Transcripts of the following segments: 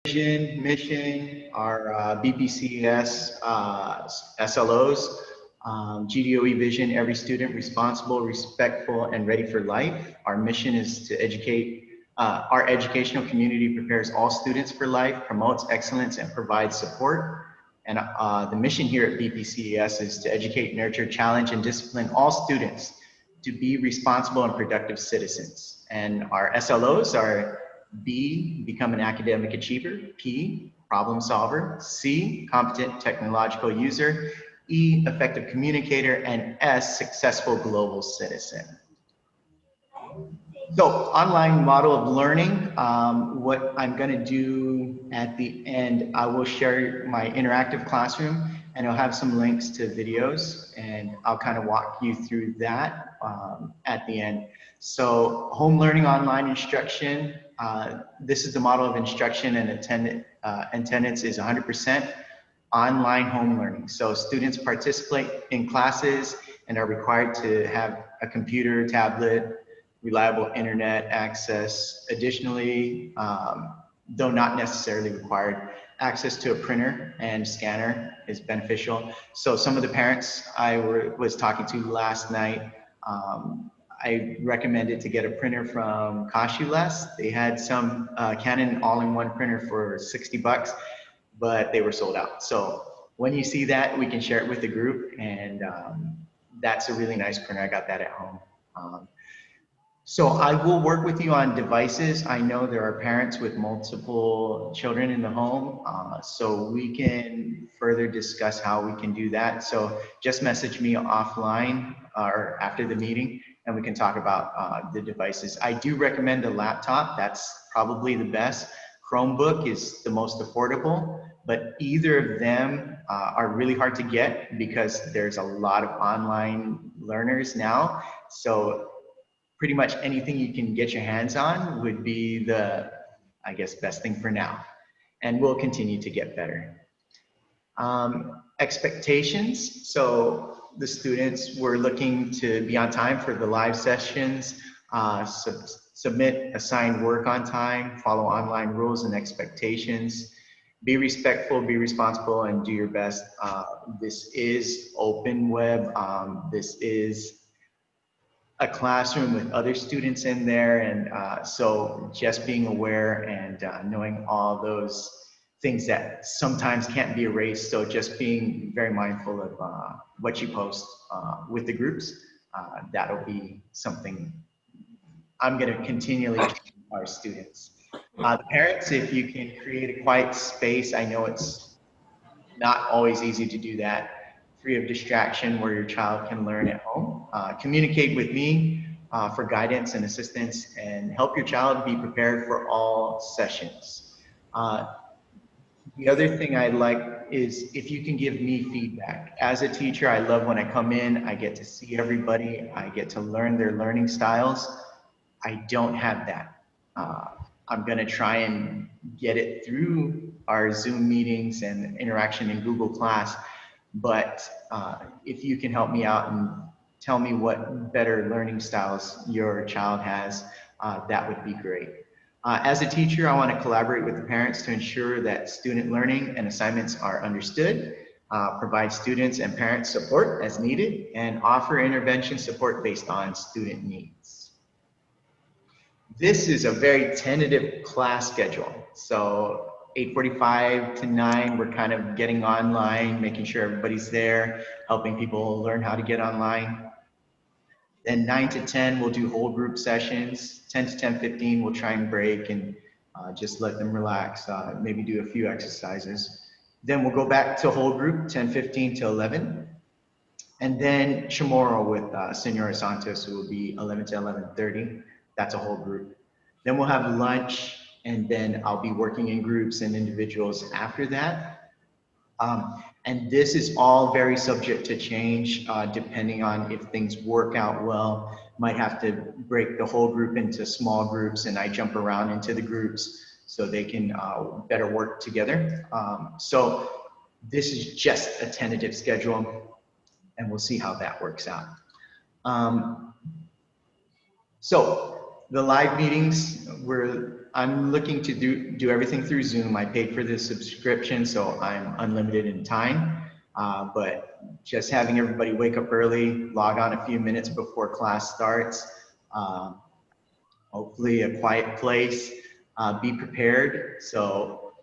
vision, mission, our BPCES SLOs, GDOE vision, every student responsible, respectful, and ready for life. Our mission is to educate, our educational community prepares all students for life, promotes excellence, and provides support. And the mission here at BPCES is to educate, nurture, challenge, and discipline all students to be responsible and productive citizens. And our SLOs are B, become an academic achiever, P, problem solver, C, competent technological user, E, effective communicator, and S, successful global citizen. So online model of learning, what I'm going to do at the end, I will share my interactive classroom and I'll have some links to videos and I'll kind of walk you through that at the end. So home learning online instruction, this is the model of instruction and attendance is 100% online home learning. So students participate in classes and are required to have a computer, tablet, reliable internet access. Additionally, though not necessarily required, access to a printer and scanner is beneficial. So some of the parents I was talking to last night, I recommended to get a printer from Coshules. They had some Canon all-in-one printer for 60 bucks, but they were sold out. So when you see that, we can share it with the group, and that's a really nice printer. I got that at home. So I will work with you on devices. I know there are parents with multiple children in the home, so we can further discuss how we can do that. So just message me offline or after the meeting and we can talk about the devices. I do recommend a laptop. That's probably the best. Chromebook is the most affordable, but either of them are really hard to get because there's a lot of online learners now. So pretty much anything you can get your hands on would be the, I guess, best thing for now. And we'll continue to get better. Expectations. So the students were looking to be on time for the live sessions, submit assigned work on time, follow online rules and expectations, be respectful, be responsible, and do your best. This is open web. This is a classroom with other students in there, and so just being aware and knowing all those things that sometimes can't be erased. So just being very mindful of what you post with the groups. That'll be something I'm going to continually train our students. The parents, if you can create a quiet space, I know it's not always easy to do that, free of distraction where your child can learn at home. Communicate with me for guidance and assistance, and help your child be prepared for all sessions. The other thing I like is if you can give me feedback. As a teacher, I love when I come in, I get to see everybody, I get to learn their learning styles. I don't have that. I'm going to try and get it through our Zoom meetings and interaction in Google Class. But if you can help me out and tell me what better learning styles your child has, that would be great. As a teacher, I want to collaborate with the parents to ensure that student learning and assignments are understood, provide students and parents support as needed, and offer intervention support based on student needs. This is a very tentative class schedule. So 8:45 to 9, we're kind of getting online, making sure everybody's there, helping people learn how to get online. Then 9 to 10, we'll do whole group sessions. 10 to 10:15, we'll try and break and just let them relax, maybe do a few exercises. Then we'll go back to whole group, 10:15 to 11. And then Chamorro with Senora Santos, who will be 11 to 11:30. That's a whole group. Then we'll have lunch, and then I'll be working in groups and individuals after that. And this is all very subject to change, depending on if things work out well. Might have to break the whole group into small groups, and I jump around into the groups so they can better work together. So this is just a tentative schedule, and we'll see how that works out. So the live meetings, I'm looking to do everything through Zoom. I paid for this subscription, so I'm unlimited in time. But just having everybody wake up early, log on a few minutes before class starts, hopefully a quiet place, be prepared. So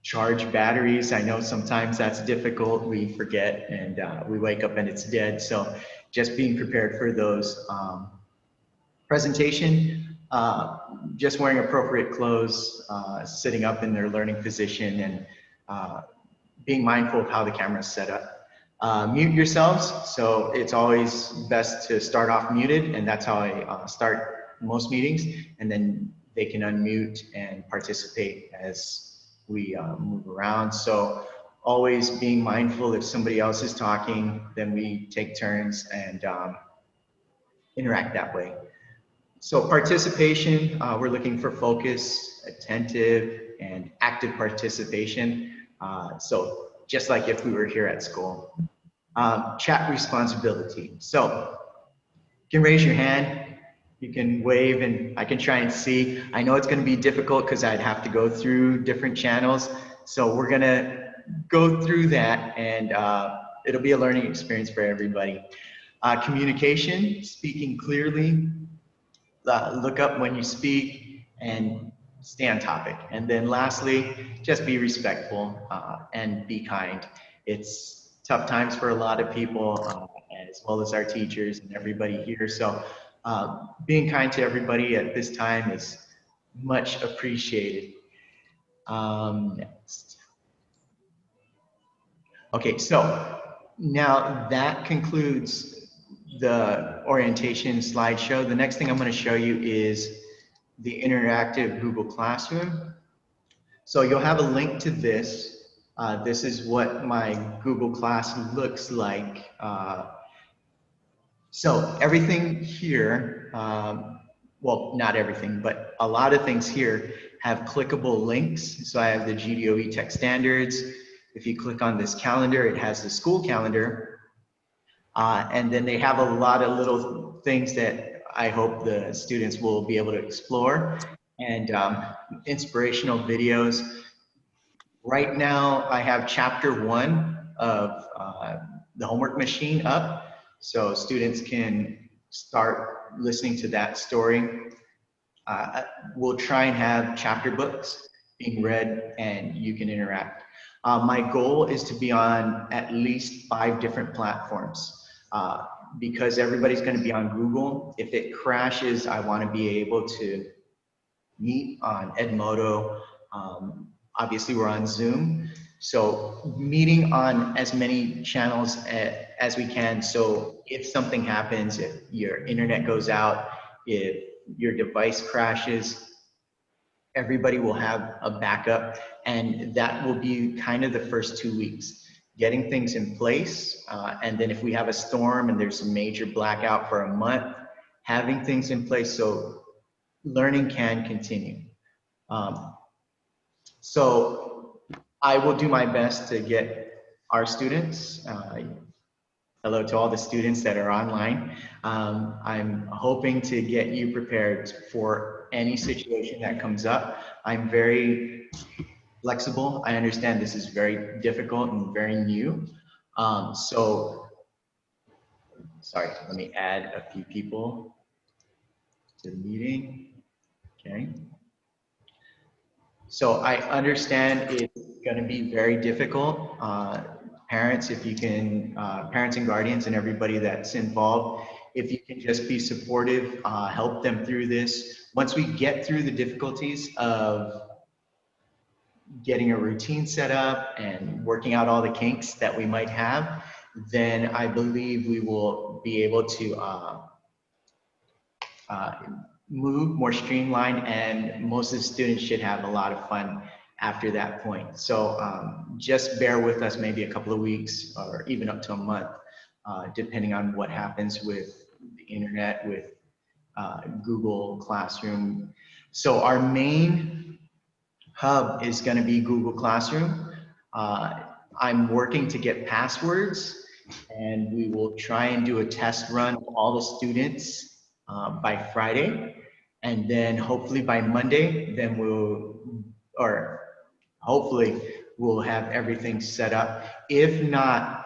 charge batteries. I know sometimes that's difficult. We forget and we wake up and it's dead. So just being prepared for those. Presentation, just wearing appropriate clothes, sitting up in their learning position, and being mindful of how the camera is set up. Mute yourselves. So it's always best to start off muted, and that's how I start most meetings, and then they can unmute and participate as we move around. So always being mindful if somebody else is talking, then we take turns and interact that way. So participation, we're looking for focus, attentive, and active participation. So just like if we were here at school. Chat responsibility. So you can raise your hand, you can wave, and I can try and see. I know it's going to be difficult because I'd have to go through different channels. So we're going to go through that, and it'll be a learning experience for everybody. Communication, speaking clearly, look up when you speak, and stay on topic. And then lastly, just be respectful and be kind. It's tough times for a lot of people, as well as our teachers and everybody here. So being kind to everybody at this time is much appreciated. Next. Okay, so now that concludes the orientation slideshow. The next thing I'm going to show you is the interactive Google Classroom. So you'll have a link to this. This is what my Google Class looks like. So everything here, well, not everything, but a lot of things here have clickable links. So I have the GDOE Tech Standards. If you click on this calendar, it has the school calendar. And then they have a lot of little things that I hope the students will be able to explore, and inspirational videos. Right now, I have chapter 1 of the homework machine up, so students can start listening to that story. We'll try and have chapter books being read, and you can interact. My goal is to be on at least 5 different platforms. Because everybody's going to be on Google. If it crashes, I want to be able to meet on Edmodo. Obviously, we're on Zoom. So meeting on as many channels as we can. So if something happens, if your internet goes out, if your device crashes, everybody will have a backup. And that will be kind of the first 2 weeks. Getting things in place, and then if we have a storm and there's a major blackout for a month, having things in place so learning can continue. So I will do my best to get our students, hello to all the students that are online. I'm hoping to get you prepared for any situation that comes up. I'm very flexible. I understand this is very difficult and very new. So, sorry, let me add a few people to the meeting. Okay. So I understand it's going to be very difficult. Parents, if you can, parents and guardians and everybody that's involved, if you can just be supportive, help them through this. Once we get through the difficulties of getting a routine set up and working out all the kinks that we might have, then I believe we will be able to move more streamlined, and most of the students should have a lot of fun after that point. So just bear with us maybe a couple of weeks or even up to a month, depending on what happens with the internet, with Google Classroom. So our main hub is going to be Google Classroom. I'm working to get passwords, and we will try and do a test run of all the students by Friday. And then hopefully by Monday, then hopefully we'll have everything set up. If not,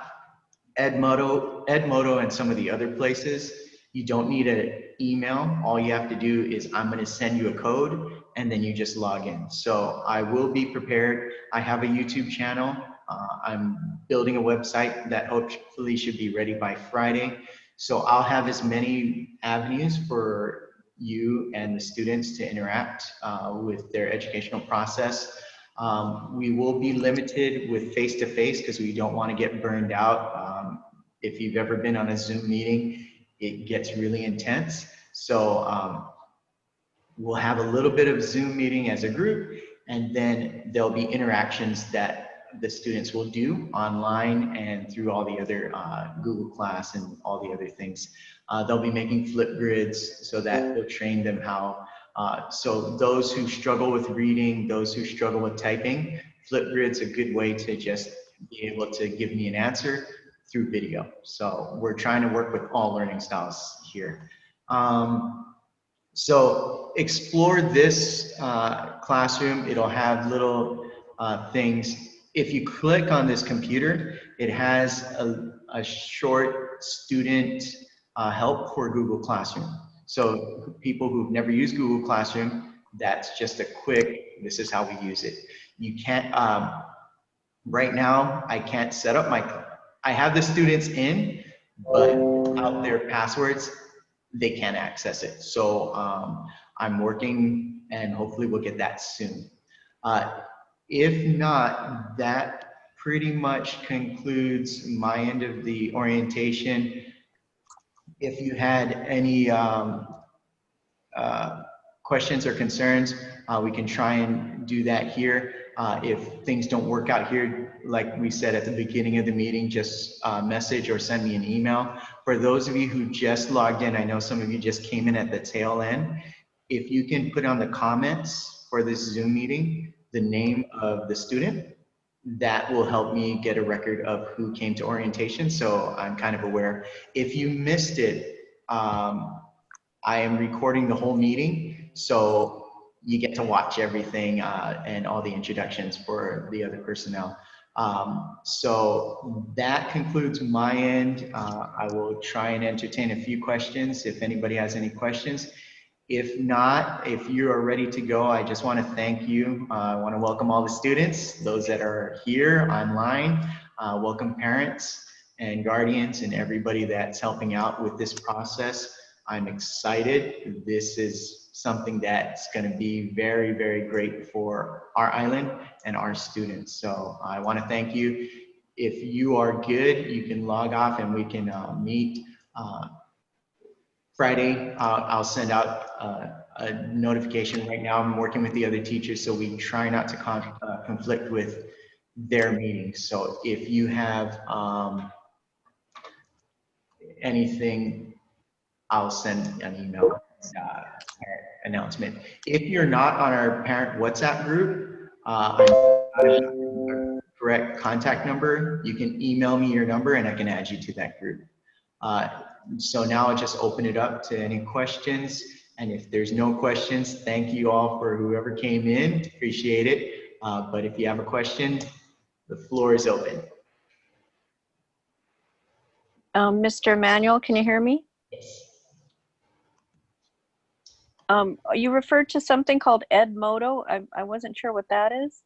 Edmodo and some of the other places, you don't need an email. All you have to do is I'm going to send you a code and then you just log in. So I will be prepared. I have a YouTube channel. I'm building a website that hopefully should be ready by Friday. So I'll have as many avenues for you and the students to interact with their educational process. We will be limited with face-to-face because we don't want to get burned out. If you've ever been on a Zoom meeting, it gets really intense. So we'll have a little bit of Zoom meeting as a group, and then there'll be interactions that the students will do online and through all the other Google Class and all the other things. They'll be making Flipgrids so that they'll train them how. So those who struggle with reading, those who struggle with typing, Flipgrid's a good way to just be able to give me an answer through video. So we're trying to work with all learning styles here. So explore this classroom. It'll have little things. If you click on this computer, it has a short student help for Google Classroom. So people who've never used Google Classroom, that's just a quick, this is how we use it. You can't, right now, I can't set up I have the students in, but without their passwords, they can't access it. So I'm working and hopefully we'll get that soon. If not, that pretty much concludes my end of the orientation. If you had any questions or concerns, we can try and do that here. If things don't work out here, like we said at the beginning of the meeting, just message or send me an email. For those of you who just logged in, I know some of you just came in at the tail end. If you can put on the comments for this Zoom meeting the name of the student, that will help me get a record of who came to orientation, so I'm kind of aware. If you missed it, I am recording the whole meeting, so you get to watch everything and all the introductions for the other personnel. So that concludes my end. I will try and entertain a few questions if anybody has any questions. If not, if you are ready to go, I just want to thank you. I want to welcome all the students, those that are here online, welcome parents and guardians and everybody that's helping out with this process. I'm excited. This is something that's going to be very, very great for our island and our students. So I want to thank you. If you are good, you can log off and we can meet Friday. I'll send out a notification right now. I'm working with the other teachers, so we try not to conflict with their meetings. So if you have anything, I'll send an email announcement. If you're not on our parent WhatsApp group, correct contact number, you can email me your number and I can add you to that group. So now I'll just open it up to any questions. And if there's no questions, thank you all for whoever came in, appreciate it. But if you have a question, the floor is open. Mr. Manuel, can you hear me? Yes. You referred to something called Edmodo. I wasn't sure what that is.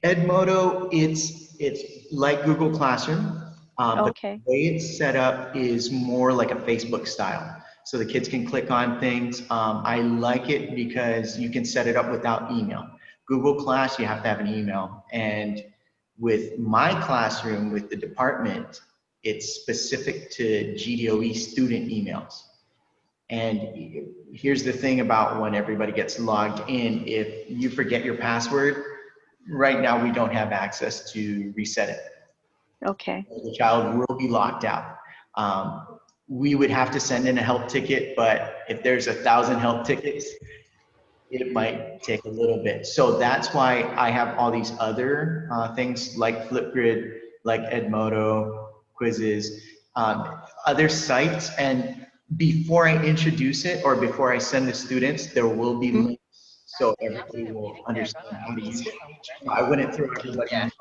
Edmodo, it's like Google Classroom. Okay. But the way it's set up is more like a Facebook style. So the kids can click on things. I like it because you can set it up without email. Google Class, you have to have an email. And with my classroom, with the department, it's specific to GDOE student emails. And here's the thing about when everybody gets logged in, if you forget your password, right now we don't have access to reset it. Okay. The child will be locked out. We would have to send in a help ticket, but if there's 1,000 help tickets, it might take a little bit. So that's why I have all these other things like Flipgrid, like Edmodo, quizzes, other sites. And before I introduce it or before I send the students, there will be links so everybody will understand how to use it. I wouldn't throw everybody